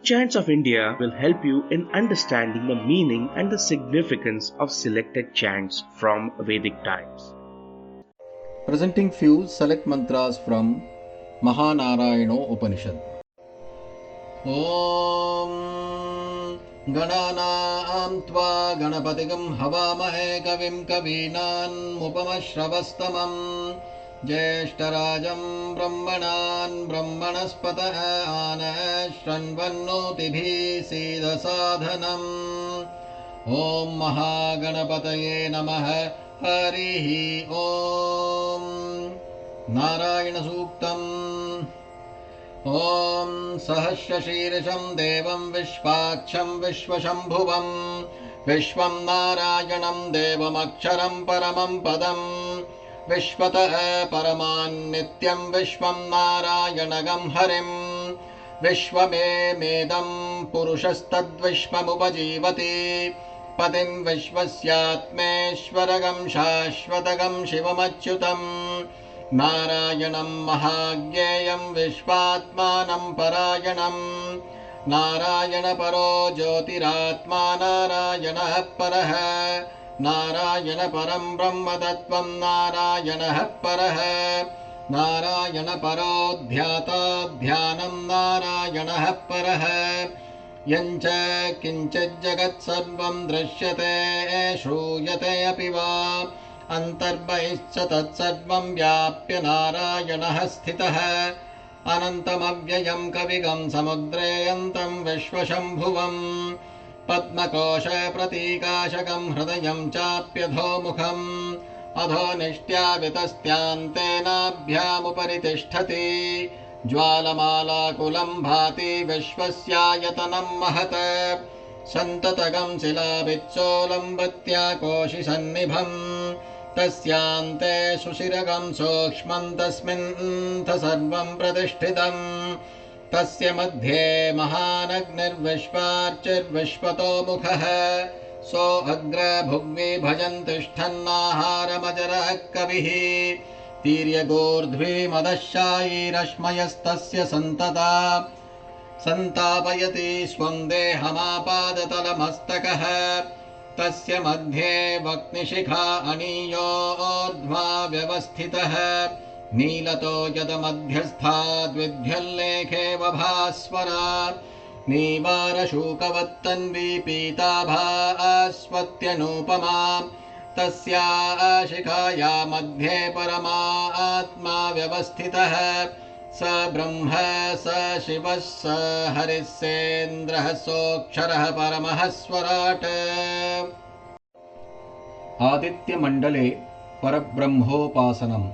Chants of India will help you in understanding the meaning and the significance of selected chants from Vedic times. Presenting few select mantras from Mahanarayana Upanishad. Om Gananam Tva Ganapatigam Havamahe Kavim Kavinam Upamashravastamam Jeshtarajam Brahmanan Brahmanaspata Anashranvannotibhi Siddha Sadhanam Om Mahaganapataye Namaha Harihi Om Narayana Suktam Om Sahasrashirisham Devam Vishwaksham Vishwashambhuvam Vishwam Narayanam Devam Aksharam Paramam Padam Vishwata Paraman Nityam Vishwam Narayanagam Harim Vishwame Medam Purushastad Vishwamupajivati Patim Vishwasyatmeshwaragam Shashvatagam Shivamachyutam Narayanam Mahagyeyam Vishwatmanam Parayanam Narayana Paro Jyotiratma Narayana Paraha Narayana Param Brahma Tattvam Narayana Paraha Narayana Paro Dhyata Dhyanam Narayana Paraha Yancha Kinchit Jagat Sarvam Drishyate Shruyate Apiva Antarbhaischa Tatsarvam Vyapya Narayana Sthitah Anantamavyayam Kavigam Samudre Antam Vishwashambhuvam Padmakosha Pratikashakam Hridayam Chapyadhomukham Adho Nishtya Vitastyantenabhyamuparitisthati Jwalamala Kulam Bhati Vishwasyayatanam Mahat Santatagam Silabitsolam Bhatya Koshi Sannibham Tasyante Sushiragam Sukshman Tasmin Tasarvam Pratishthidam Tasya Madhye Mahanagnir Vishvarchir Vishvato Mukha So Agra Bhugvi Bhajantishthannahara Kavihi Tirya Gordhvi Madashayi Rashmayastasya Santata Santapayati Swam Dehamapadatalmastakah Tasya Madhye Vaknishikha Aniyo Urdhva Vyavasthitah Nilato Yada Madhyastha Dvidhyallekhe Vabhasvara Nivara Shukavattanvi Pitabha Asvatyanupama Tasya Ashikaya Madhye Parama Atma Vyavasthitah Sa Brahma Sa Shiva Sa Harisendraha Soksharaha Paramahaswarat Aditya Mandale Parabrahmopasanam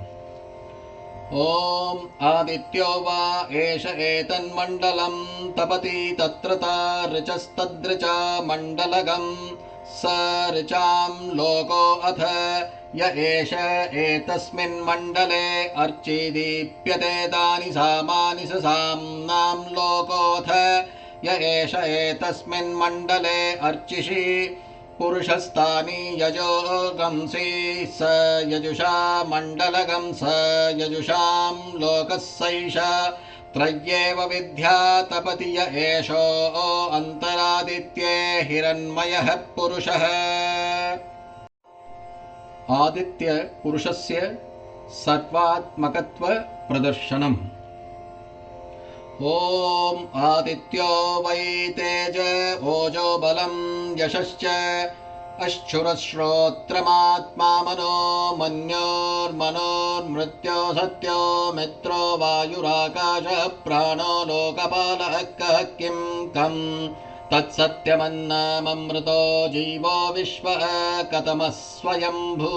Om Adityo Va Esha Etan Mandalam Tapati Tatrata Richastadricha Mandalagam Sa Richam Loko Atha Ya Esha Etasmin Mandale Archidipyate Dani Samani Sasam Nam Loko Atha Ya Esha Etasmin Mandale Archishi Purushastani Yajogamsi Sa Yajusha Mandalagam Sa Yajusham Lokasaisha Trayeva Vidya Tapatiya Esho Antaraditye Hiranmayah Purushah Aditya Purushasya Sarvatmakatva Pradarshanam Om Adityo Vai Teja Ojo Balam Yashascha Ashurashrotramatma Mano Manyor Manor Mrityo Satyo Mitro Vayurakasha Prano Lokapala Kim Kam Tatsatyamannamamrito Jivo Vishva Katamasvayambhu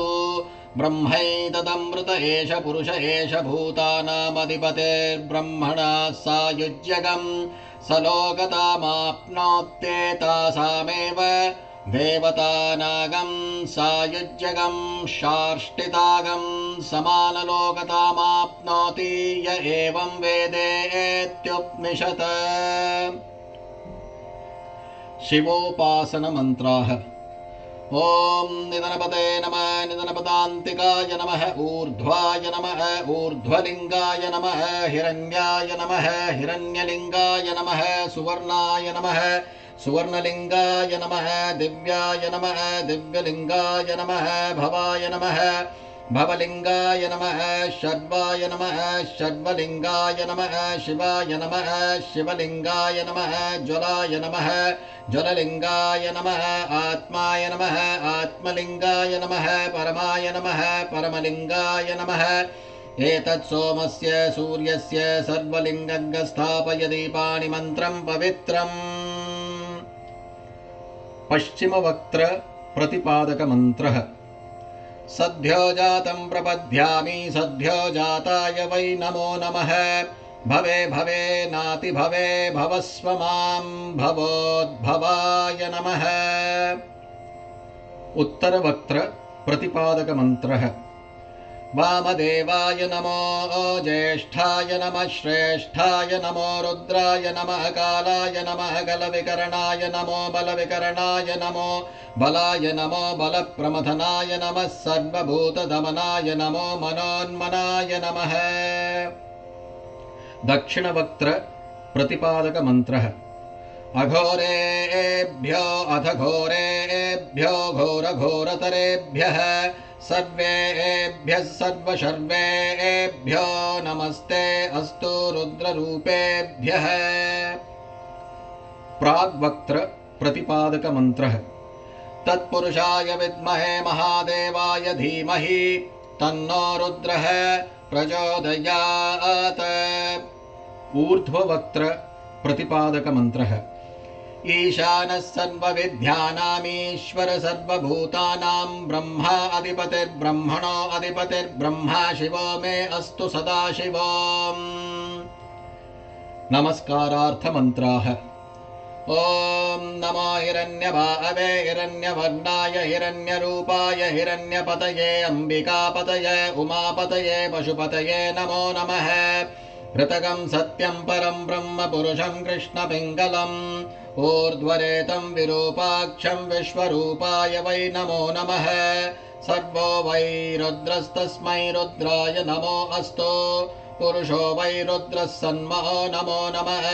Brahmaidadamrita Esha Purusha Esha Bhutanamadipater Brahmana Sayujyagam Salokatamapnotte Tasameva Devatanagam Sayujyagam Sharshtitagam Samanalokatamapnoti Ya Evam Vedetyupnishata Shivopasana Mantraha ॐ निधनपते नमः निधनपदान्तिकाय नमः ऊर्ध्वाय नमः ऊर्ध्वलिङ्गाय नमः हिरण्याय नमः हिरण्यलिङ्गाय नमः सुवर्णाय नमः सुवर्णलिङ्गाय नमः दिव्याय नमः दिव्यलिङ्गाय नमः भवाय नमः भवलिङ्गाय नमः शर्वाय नमः शर्वलिङ्गाय नमः शिवाय नमः शिवलिङ्गाय नमः ज्वलाय नमः ज्वललिङ्गाय नमः आत्माय नमः आत्मलिङ्गाय नमः परमाय नमः परमलिङ्गाय नमः एतत् सोमस्य सूर्यस्य सर्वलिङ्गं स्थापय दीपानि मन्त्रं पवित्रम् पश्चिमवक्त्र प्रतिपादक मन्त्रः सद्यो जातं प्रपद्यामि सद्यो जाताय वै नमो नमः भवे भवे नाति भवे भवस्व मां भवोद्भवाय नमः उत्तरवक्त्र प्रतिपादक मन्त्रः वामदेवाय नमो ज्येष्ठाय नमः श्रेष्ठाय नमो रुद्राय नमः कालाय नमः गलविकरणाय नमो बलविकरणाय नमो बलाय नमो बलप्रमथनाय नमः सर्वभूतदमनाय नमो मनोन्मनाय नमः दक्षिणवक्त्र प्रतिपादक मन्त्रः अघोरेभ्यो अथ घोरेभ्यो घोरघोरतरेभ्यः सर्वेभ्यः सर्वशर्वेभ्यो नमस्ते अस्तु रुद्ररूपेभ्यः प्राग्वक्त्र प्रतिपादक मन्त्रः तत्पुरुषाय विद्महे महादेवाय धीमहि तन्नो रुद्रः प्रचोदयात् ऊर्ध्ववक्त्र प्रतिपादक मन्त्रः ईशानः सर्वविद्यानामीश्वर सर्वभूतानां ब्रह्मा अधिपतिर्ब्रह्मणो अधिपतिर्ब्रह्मा शिवो मे अस्तु सदाशिवो नमस्कारार्थमन्त्राः ॐ नमो हिरण्यभावे हिरण्यवर्णाय हिरण्यरूपाय हिरण्यपतये अम्बिकापतये उमापतये पशुपतये नमो नमः ऋतकं सत्यं परं ब्रह्म पुरुषं कृष्णपिङ्गलम् ऊर्ध्वरेतं विरूपाक्षं विश्वरूपाय वै नमो नमः सर्वो वै रुद्रस्तस्मै रुद्राय नमो अस्तु पुरुषो वै रुद्रः सन्महो नमो नमः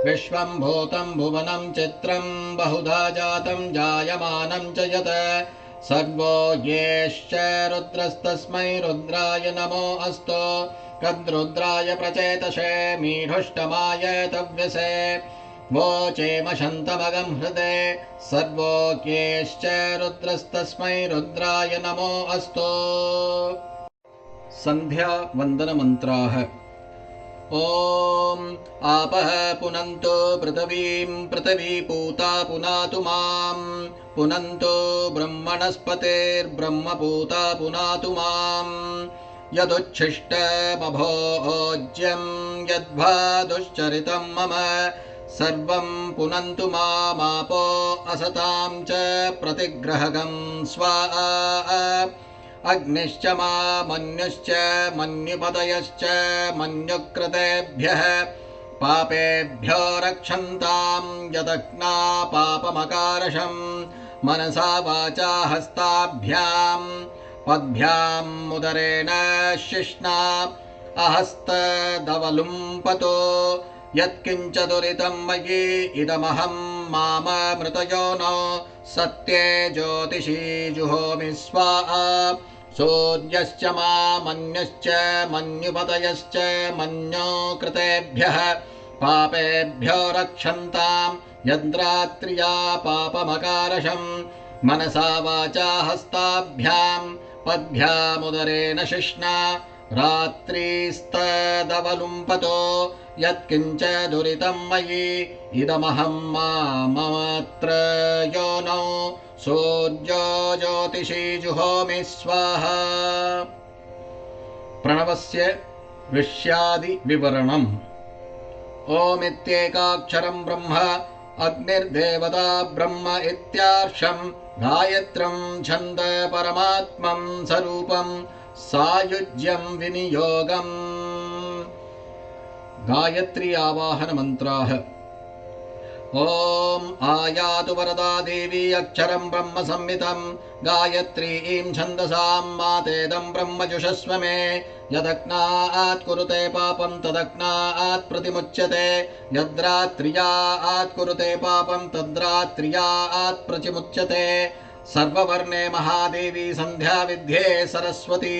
विश्वं भूतं भुवनं चित्रं बहुधा जातं जायमानं च यत् सर्वो येश्च रुद्रस्तस्मै रुद्राय नमो अस्तु कद्रुद्राय प्रचेतसे मीढुष्टमाय तव्यसे वोचेमशन्तमगं हृदे सर्वोक्येश्च रुद्रस्तस्मै रुद्राय नमो अस्तु संध्या वंदन मंत्राः ॐ आपः पुनन्तु पृथिवीं पृथिवी पूता पुनातु मां पुनन्तु ब्रह्मणस्पतिर्ब्रह्म पूता पुनातु मां यदुच्छिष्टमभोज्यं यद्वा दुश्चरितं मम सर्वं पुनन्तु मामापो असतां च प्रतिग्रहकं स्वाहा अग्निश्च मन्युश्च मन्युपदयश्च मन्युकृतेभ्यः पापेभ्यो रक्षन्तां यदग्ना पापमकारशं मनसा वाचा हस्ताभ्यां पद्भ्याम् उदरेण शिष्णा अहस्तदवलुम्पतो यत्किञ्च दुरितं मयि इदमहं माममृतयोनो सत्ये ज्योतिषी जुहोमि स्वाहा सूर्यश्च मामन्युश्च मन्युपतयश्च मन्यो कृतेभ्यः पापेभ्यो रक्षन्तां यद्रात्र्या पापमकारशं मनसा वाचा हस्ताभ्यां पद्भ्यामुदरेण शिष्णा रात्रिस्तदवलुम्पतो यत्किञ्च दुरितं मयि इदमहं मामत्र योनौ सूर्यो ज्योतिषी जुहोमि स्वाहा प्रणवस्य ऋष्यादि विवरणम् ओमित्येकाक्षरं ब्रह्म अग्निर्देवता ब्रह्म इत्यार्षं गायत्रं छन्द परमात्मं स्वरूपं सायुज्यं विनियोगम् गायत्री आवाहन मंत्राः ॐ आयातु वरदा देवी अक्षरं ब्रह्म संहितं गायत्रीं छन्दसां मातेदं ब्रह्म जुषस्व मे यदग्नात् कुरुते पापं तदग्नात् प्रतिमुच्यते यद्रात्र्यात् कुरुते पापं तद्रात्र्यात् प्रतिमुच्यते सर्ववर्णे महादेवी संध्या विद्ये सरस्वती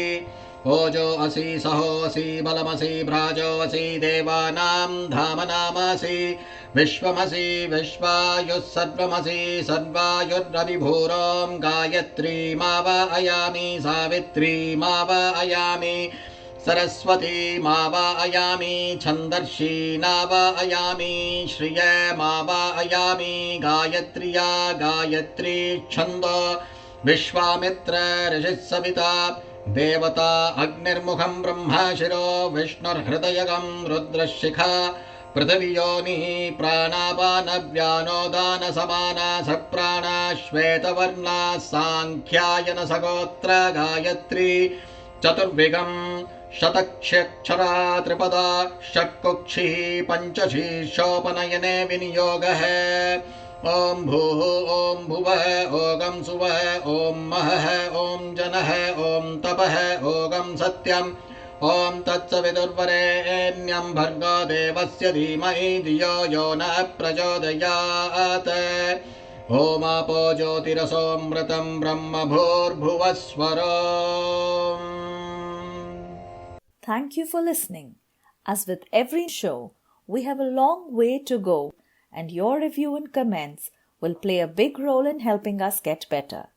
ओजो असि सहो असि बलमसि भ्राजो असि देवानां धामनामसि विश्वमसि विश्वायुः सर्वमसि सर्वायुर्रविभूरों गायत्रीमावाहयामि सावित्रीमावाहयामि सरस्वतीमावाहयामि छन्दर्षीणावाहयामि श्रियमावाहयामि गायत्र्या गायत्री छन्दो विश्वामित्र ऋषिः सविता देवता अग्निर्मुखं ब्रह्मा शिरो विष्णुर्हृदयगं रुद्रशिखा पृथिवीयोनिः प्राणापानव्यानोदानसमाना सप्राणा श्वेतवर्णा साङ्ख्यायन सगोत्र गायत्री चतुर्विगं शतक्षरा त्रिपदा षट्कुक्षिः पञ्चशीर्षोपनयने विनियोगः ॐ भूः ॐ भुवः ॐ सुवः ॐ महः ॐ जनः ॐ तपः ॐ सत्यम् ॐ तत्सवितुर्वरेण्यं भर्गो देवस्य धीमहि धियो यो नः प्रचोदयात् ॐ ज्योतिरसोऽमृतं ब्रह्म भूर्भुवः स्वरोम्. Thank you for listening. As with every show, we have a long way to go, and your review and comments will play a big role in helping us get better.